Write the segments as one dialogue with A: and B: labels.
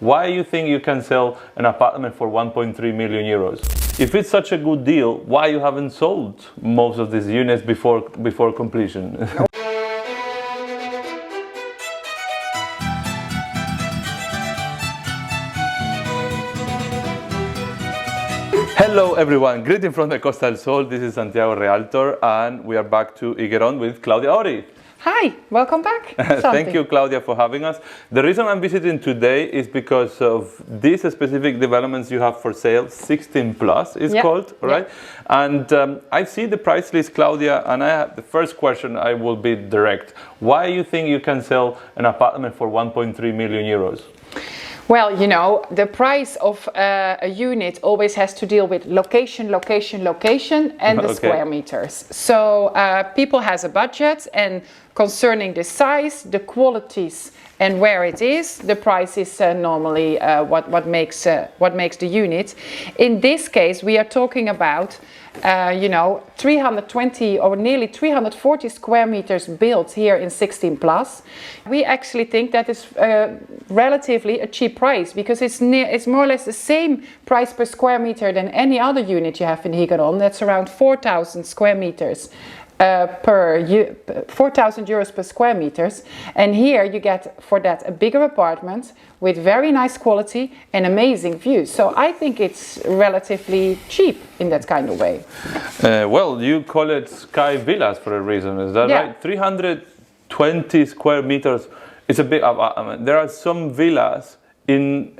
A: Why you think you can sell an apartment for 1.3 million euros? If it's such a good deal, why you haven't sold most of these units before completion? Hello everyone, greeting from the Costa del Sol. This is Santiago Realtor and we are back to Higueron with Claudia Ory.
B: Hi, welcome back.
A: Thank you, Claudia, for having us. The reason I'm visiting today is because of these specific developments you have for sale, 16 plus is called, right? And I see the price list, Claudia, and the first question I will be direct. Why you think you can sell an apartment for 1.3 million euros?
B: Well, you know, the price of a unit always has to deal with location, and the square meters. So people has a budget, and concerning the size, the qualities, and where it is, the price is normally what makes the unit. In this case, we are talking about 320 or nearly 340 square meters built here in 16 plus. We actually think that is relatively a cheap price because it's more or less the same price per square meter than any other unit you have in Higueron. That's around 4,000 square meters. 4,000 euros per square meters, and here you get for that a bigger apartment with very nice quality and amazing views. So I think it's relatively cheap in that kind of way.
A: Well, you call it Sky Villas for a reason, is that right? 320 square meters. It's a big. There are some villas in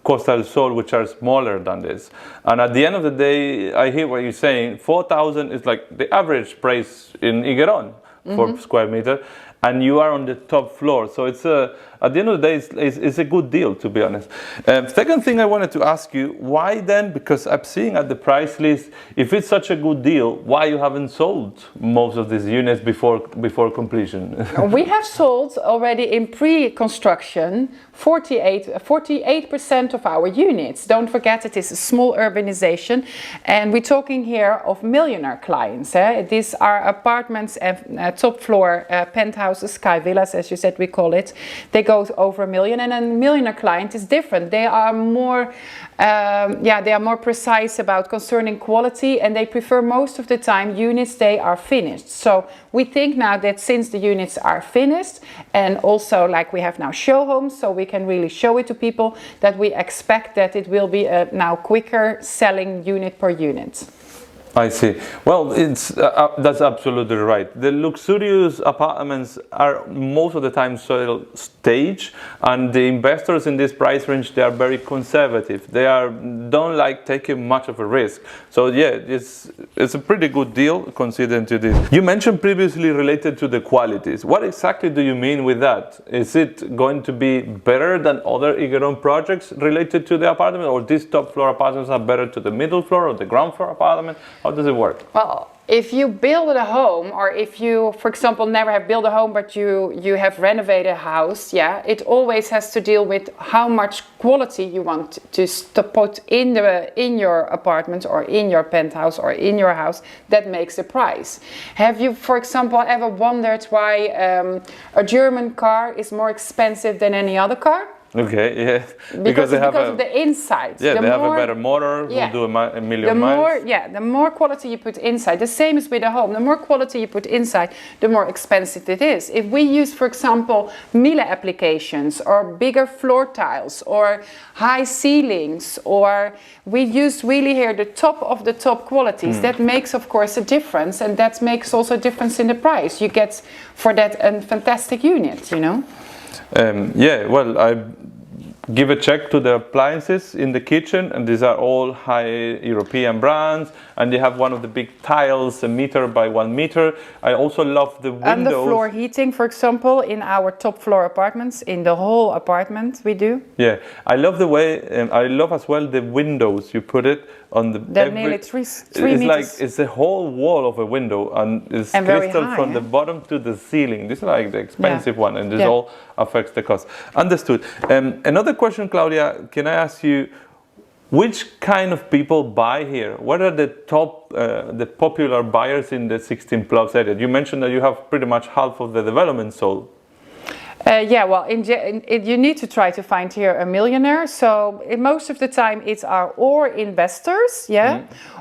A: Costa del Sol which are smaller than this, and at the end of the day I hear what you're saying. 4,000 is like the average price in Higueron for square meter, and you are on the top floor, so it's at the end of the day it's a good deal, to be honest. Second thing I wanted to ask you, why then, because I'm seeing at the price list, if it's such a good deal, why you haven't sold most of these units before completion?
B: We have sold already in pre-construction 48% of our units. Don't forget, it is a small urbanization, and we're talking here of millionaire clients. These are apartments and top floor penthouses, sky villas, as you said we call it. They go over 1 million, and a millionaire client is different. They are more precise about concerning quality, and they prefer most of the time units they are finished. So we think now that since the units are finished, and also like we have now show homes, so we can really show it to people, that we expect that it will be a now quicker selling unit per unit.
A: I see. Well, it's that's absolutely right. The luxurious apartments are most of the time sold stage, and the investors in this price range, they are very conservative. They don't like taking much of a risk. So yeah, it's a pretty good deal considering to this. You mentioned previously related to the qualities. What exactly do you mean with that? Is it going to be better than other Higueron projects related to the apartment, or these top floor apartments are better to the middle floor or the ground floor apartment? How does it work?
B: Well, if you build a home, or if you, for example, never have built a home but you have renovated a house, it always has to deal with how much quality you want to put in your apartment or in your penthouse or in your house. That makes the price. Have you, for example, ever wondered why a German car is more expensive than any other car?
A: Okay, yeah.
B: Because of the inside.
A: Yeah, they have a better motor, will do a million miles.
B: The more quality you put inside, the same as with a home, the more quality you put inside, the more expensive it is. If we use, for example, Miele applications, or bigger floor tiles, or high ceilings, or we use really here the top of the top qualities, that makes, of course, a difference, and that makes also a difference in the price. You get for that a fantastic unit, you know.
A: Well, I give a check to the appliances in the kitchen, and these are all high European brands, and they have one of the big tiles, 1 meter by 1 meter. I also love the windows.
B: And the floor heating, for example, in our top floor apartments, in the whole apartment we do.
A: Yeah, I love the way, I love as well the windows you put it on the.
B: They're nearly 3
A: it's
B: meters.
A: Like it's the whole wall of a window, and it's crystal
B: high,
A: from the bottom to the ceiling. This is like the expensive one, and this all affects the cost. Understood. Another question, Claudia, can I ask you, which kind of people buy here? What are the top, the popular buyers in the 16 plus area? You mentioned that you have pretty much half of the development sold.
B: Yeah, well, you need to try to find here a millionaire. So most of the time it's or investors,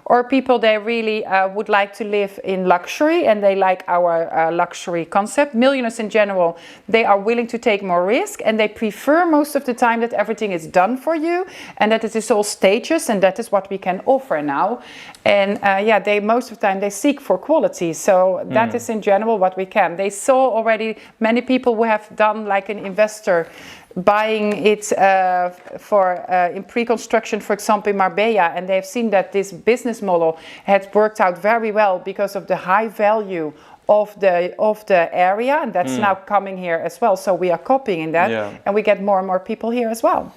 B: or people they really would like to live in luxury and they like our luxury concept. Millionaires in general, they are willing to take more risk and they prefer most of the time that everything is done for you and that it is all stages, and that is what we can offer now. And they most of the time they seek for quality. So that is in general what we can. They saw already many people who have done like an investor buying it in pre-construction, for example, in Marbella, and they've seen that this business model had worked out very well because of the high value of the area, and that's now coming here as well. So we are copying that, and we get more and more people here as well.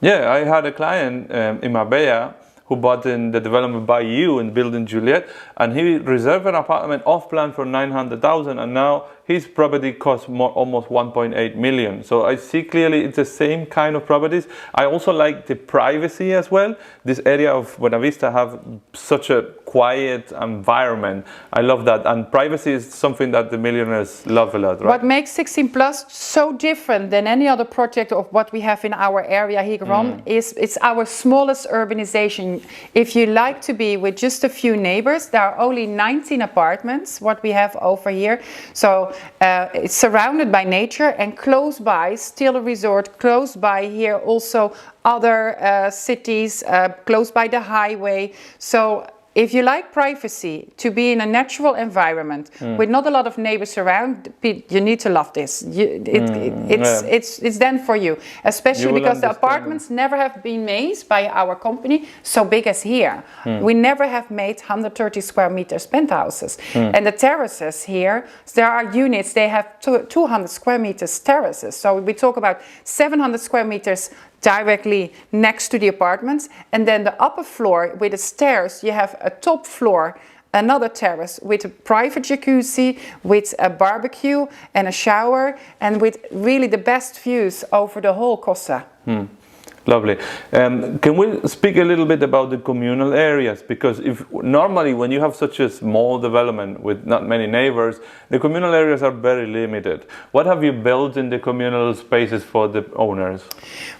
A: Yeah, I had a client in Marbella who bought in the development by you in Building Juliet, and he reserved an apartment off plan for 900,000, and now his property costs almost 1.8 million. So I see clearly it's the same kind of properties. I also like the privacy as well. This area of Buena Vista have such a quiet environment. I love that, and privacy is something that the millionaires love a lot, right?
B: What makes 16 Plus so different than any other project of what we have in our area, Higueron, is it's our smallest urbanization. If you like to be with just a few neighbors, there are only 19 apartments, what we have over here. So it's surrounded by nature, and close by, still a resort, close by here also other cities, close by the highway. So if you like privacy, to be in a natural environment with not a lot of neighbors around, you need to love this. It's then for you, especially because the apartments never have been made by our company so big as here. We never have made 130 square meters penthouses. And the terraces here, there are units, they have 200 square meters terraces. So we talk about 700 square meters directly next to the apartments, and then the upper floor with the stairs, you have a top floor, another terrace with a private jacuzzi, with a barbecue and a shower, and with really the best views over the whole Costa.
A: Lovely. Can we speak a little bit about the communal areas? Because normally when you have such a small development with not many neighbors, the communal areas are very limited. What have you built in the communal spaces for the owners?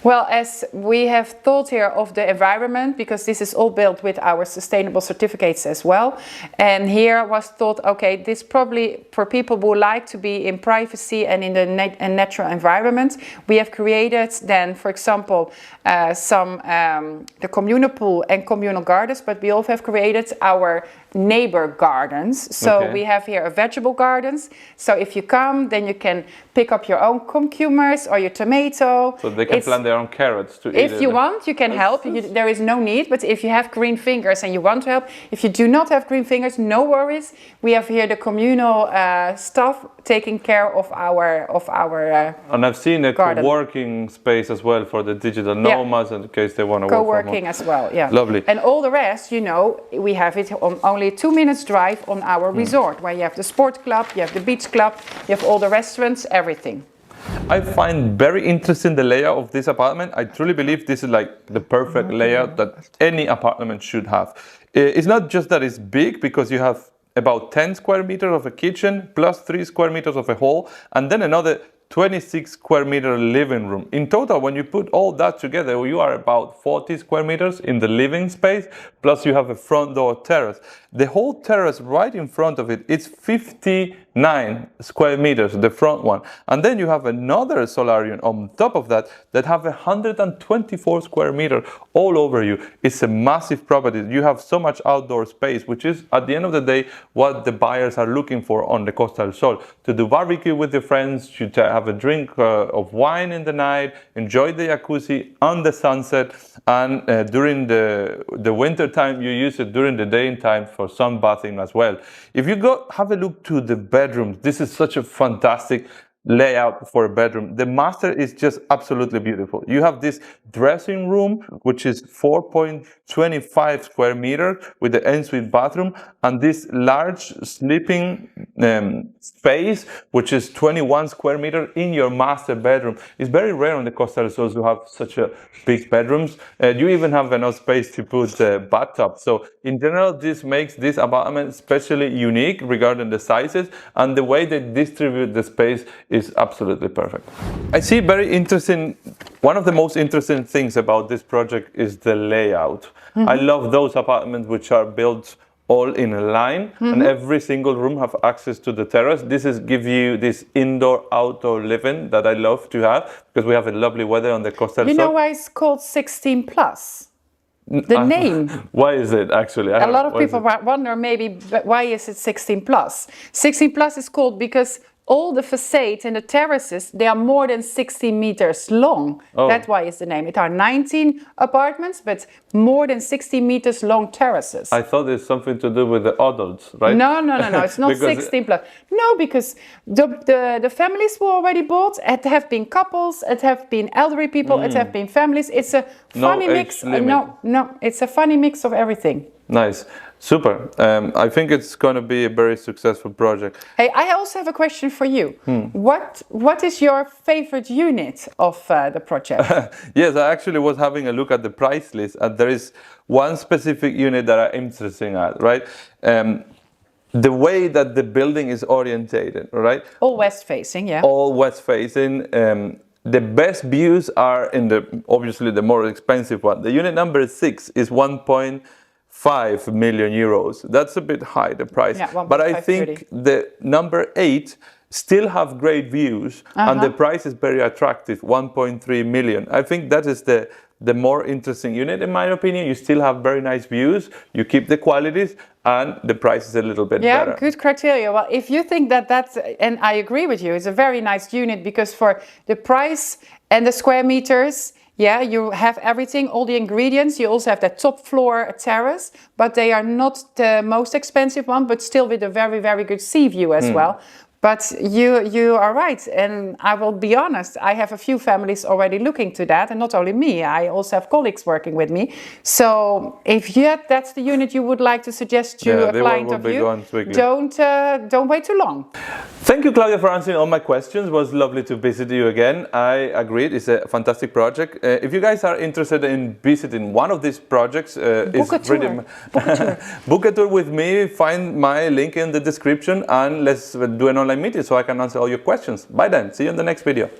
B: Well, as we have thought here of the environment, because this is all built with our sustainable certificates as well. And here was thought, okay, this probably for people who like to be in privacy and in the natural environment. We have created then, for example, the communal pool and communal gardens, but we also have created our neighbor gardens. So we have here a vegetable gardens. So if you come, then you can pick up your own cucumbers or your tomato.
A: So they can plant their own carrots to eat.
B: If you want, you can help. There is no need, but if you have green fingers and you want to help, if you do not have green fingers, no worries. We have here the communal staff taking care of our
A: and I've seen a
B: garden.
A: Co-working space as well for the digital nomads in case they want to work from home.
B: Co-working as well, yeah.
A: Lovely.
B: And all the rest, we have it on only 2 minutes drive on our resort, where you have the sport club, you have the beach club, you have all the restaurants, everything.
A: I find very interesting the layout of this apartment. I truly believe this is like the perfect layout that any apartment should have. It's not just that it's big, because you have about 10 square meters of a kitchen plus 3 square meters of a hall, and then another 26 square meter living room. In total, when you put all that together, you are about 40 square meters in the living space, plus you have a front door terrace. The whole terrace right in front of it is 59 square meters, the front one. And then you have another solarium on top of that have 124 square meters all over you. It's a massive property. You have so much outdoor space, which is at the end of the day what the buyers are looking for on the Costa del Sol. To do barbecue with your friends, to have a drink of wine in the night, enjoy the jacuzzi on the sunset, and during the winter time you use it during the daytime for sunbathing as well. If you go have a look to the bedrooms, this is such a fantastic layout for a bedroom. The master is just absolutely beautiful. You have this dressing room, which is 4.25 square meters with the ensuite bathroom, and this large sleeping space, which is 21 square meters in your master bedroom. It's very rare on the Costa del Sol to have such a big bedrooms. You even have enough space to put the bathtub. So in general, this makes this apartment especially unique regarding the sizes, and the way they distribute the space is absolutely perfect. I see very interesting, one of the most interesting things about this project is the layout. I love those apartments which are built all in a line, and every single room have access to the terrace. This is give you this indoor-outdoor living that I love to have, because we have a lovely weather on the coastal
B: You
A: side.
B: know why it's called 16 plus? The name.
A: Why is it actually?
B: A lot of people wonder maybe why is it 16 plus? 16 plus is called because all the facades and the terraces, they are more than 60 meters long.
A: Oh.
B: That's why it's the name. It are 19 apartments, but more than 60 meters long terraces.
A: I thought it's something to do with the adults, right?
B: No. It's not 16 plus. No, because the families were already bought. It have been couples. It have been elderly people. It have been families. It's a funny mix. No, it's a funny mix of everything.
A: Nice. Super. I think it's going to be a very successful project.
B: Hey, I also have a question for you. What is your favorite unit of the project?
A: Yes, I actually was having a look at the price list, and there is one specific unit that I'm interested at, right? The way that the building is orientated, right?
B: All west facing, yeah.
A: All west facing. The best views are in obviously the more expensive one. The unit number 6 is 1.5 million euros. That's a bit high, the price.
B: Yeah,
A: but I think the number 8 still have great views, and the price is very attractive, 1.3 million. I think that is the more interesting unit, in my opinion. You still have very nice views, you keep the qualities, and the price is a little bit better.
B: Yeah, good criteria. Well, if you think that's, and I agree with you, it's a very nice unit, because for the price and the square meters, yeah, you have everything, all the ingredients. You also have that top floor terrace, but they are not the most expensive one, but still with a very, very good sea view as well. But you are right, and I will be honest, I have a few families already looking to that, and not only me, I also have colleagues working with me. So if that's the unit you would like to suggest to a client of you, don't wait too long.
A: Thank you, Claudia, for answering all my questions. It was lovely to visit you again. I agreed, it's a fantastic project. If you guys are interested in visiting one of these projects,
B: book a tour.
A: Book a tour with me, find my link in the description, and let's do an online meeting so I can answer all your questions. Bye then, see you in the next video.